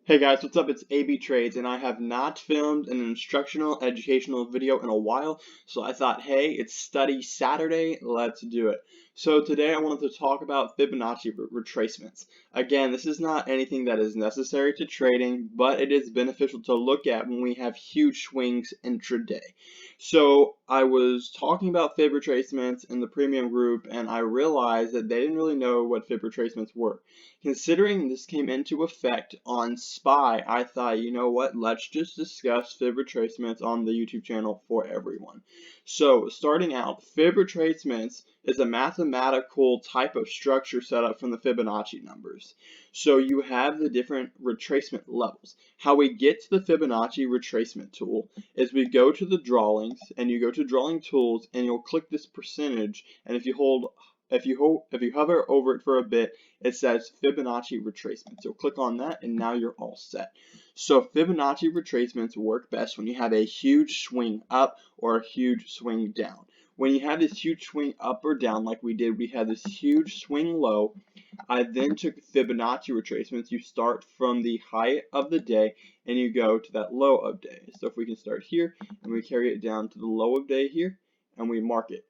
Hey guys, what's up? It's AB Trades, and I have not filmed an instructional educational video in a while, so I thought, hey, it's Study Saturday, let's do it. So today I wanted to talk about Fibonacci retracements. Again, this is not anything that is necessary to trading, but it is beneficial to look at when we have huge swings intraday. So I was talking about Fib retracements in the premium group, and I realized that they didn't really know what Fib retracements were. Considering this came into effect on SPY, I thought, you know what, let's just discuss Fib retracements on the YouTube channel for everyone. So, starting out, Fib retracements is a mathematical type of structure set up from the Fibonacci numbers. So you have the different retracement levels. How we get to the Fibonacci retracement tool is we go to the drawings, and you go to drawing tools, and you'll click this percentage, and if you hover over it for a bit, it says Fibonacci retracement. So click on that and now you're all set. So Fibonacci retracements work best when you have a huge swing up or a huge swing down. When you have this huge swing up or down like we did, we had this huge swing low. I then took Fibonacci retracements. You start from the high of the day and you go to that low of day. So if we can start here and we carry it down to the low of day here and we mark it.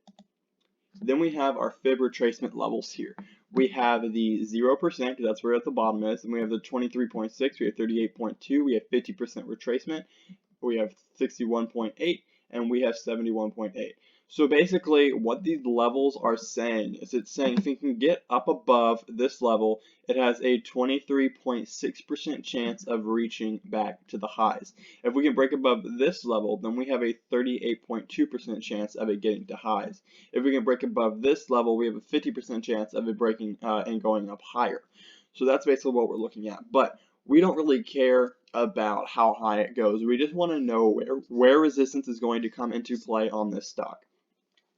Then we have our Fib retracement levels here. We have the 0%, because that's where at the bottom is, and we have the 23.6, we have 38.2, we have 50% retracement, we have 61.8, and we have 71.8. So basically, what these levels are saying is it's saying if we can get up above this level, it has a 23.6% chance of reaching back to the highs. If we can break above this level, then we have a 38.2% chance of it getting to highs. If we can break above this level, we have a 50% chance of it breaking and going up higher. So that's basically what we're looking at. But we don't really care about how high it goes. We just want to know where resistance is going to come into play on this stock.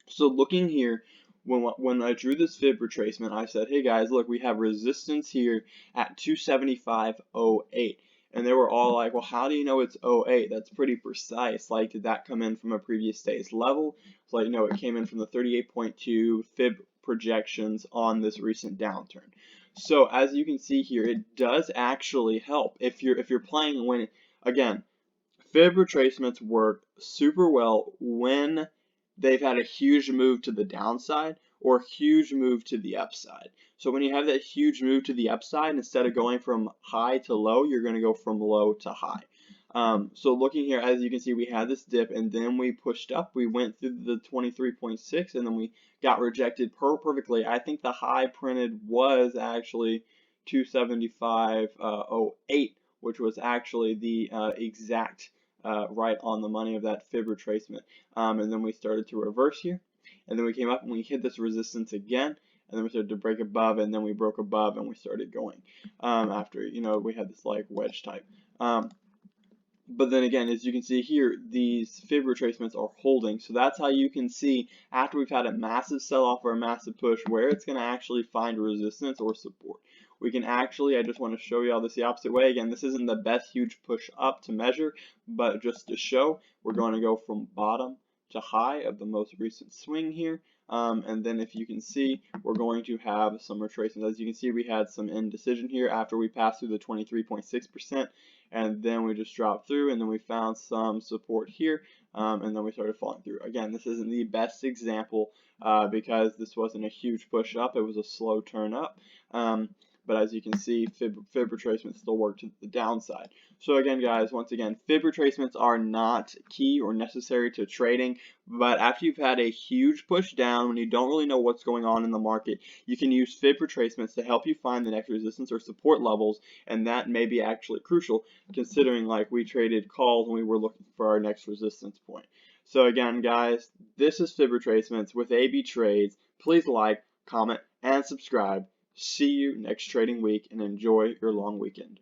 So looking here, when I drew this Fib retracement, I said, hey guys, look, we have resistance here at 275.08. And they were all like, well, how do you know it's 08? That's pretty precise. Like, did that come in from a previous day's level? It's like, no, it came in from the 38.2 Fib projections on this recent downturn. So as you can see here, it does actually help if you're playing when, again, Fib retracements work super well when they've had a huge move to the downside or a huge move to the upside. So when you have that huge move to the upside, instead of going from high to low, you're going to go from low to high. So looking here, as you can see, we had this dip and then we pushed up. We went through the 23.6 and then we got rejected perfectly. I think the high printed was actually 275.08, which was actually the exact right on the money of that Fib retracement. And then we started to reverse here, and then we came up and we hit this resistance again, and then we started to break above, and then we broke above and we started going after, you know, we had this like wedge type. But then again, as you can see here, these Fib retracements are holding. So that's how you can see after we've had a massive sell-off or a massive push where it's going to actually find resistance or support. We can actually, I just want to show you all this the opposite way. Again, this isn't the best huge push up to measure, but just to show, we're going to go from bottom to high of the most recent swing here. And then if you can see, we're going to have some retracements. As you can see, we had some indecision here after we passed through the 23.6%, and then we just dropped through, and then we found some support here, and then we started falling through. Again, this isn't the best example because this wasn't a huge push up, it was a slow turn up. But as you can see, Fib retracements still work to the downside. So again, guys, once again, Fib retracements are not key or necessary to trading, but after you've had a huge push down, when you don't really know what's going on in the market, you can use Fib retracements to help you find the next resistance or support levels, and that may be actually crucial, considering like we traded calls when we were looking for our next resistance point. So again, guys, this is Fib retracements with AB Trades. Please like, comment, and subscribe. See you next trading week and enjoy your long weekend.